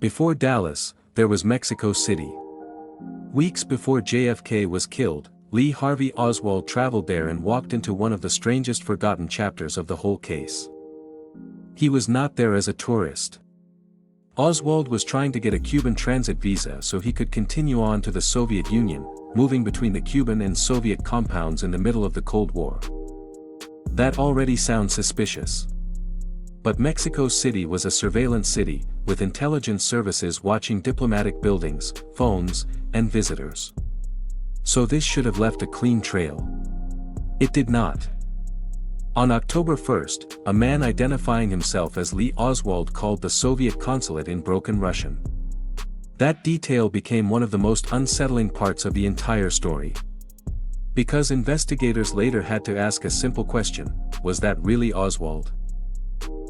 Before Dallas, there was Mexico City. Weeks before JFK was killed, Harvey Oswald traveled there and walked into one of the strangest forgotten chapters of the whole case. He was not there as a tourist. Oswald was trying to get a Cuban transit visa so he could continue on to the Soviet Union, moving between the Cuban and Soviet compounds in the middle of the Cold War. That already sounds suspicious. But Mexico City was a surveillance city, with intelligence services watching diplomatic buildings, phones, and visitors. So this should have left a clean trail. It did not. On October 1st, a man identifying himself as Oswald called the Soviet consulate in broken Russian. That detail became one of the most unsettling parts of the entire story. Because investigators later had to ask a simple question: was that really Oswald?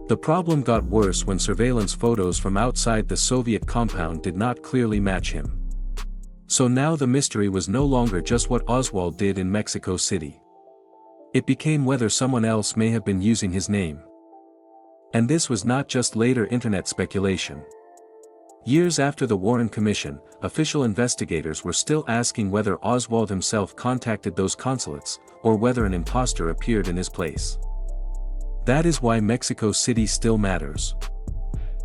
The problem got worse when surveillance photos from outside the Soviet compound did not clearly match him. So now the mystery was no longer just what Oswald did in Mexico City. It became whether someone else may have been using his name. And this was not just later internet speculation. Years after the Warren Commission, official investigators were still asking whether Oswald himself contacted those consulates, or whether an imposter appeared in his place. That is why Mexico City still matters.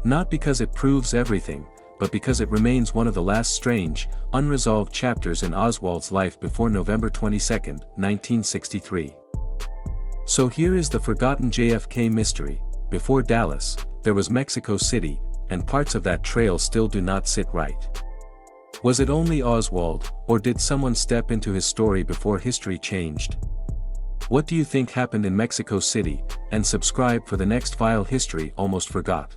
Not because it proves everything, but because it remains one of the last strange, unresolved chapters in Oswald's life before November 22, 1963. So here is the forgotten JFK mystery: before Dallas, there was Mexico City, and parts of that trail still do not sit right. Was it only Oswald, or did someone step into his story before history changed? What do you think happened in Mexico City? And subscribe for the next File History Almost Forgot.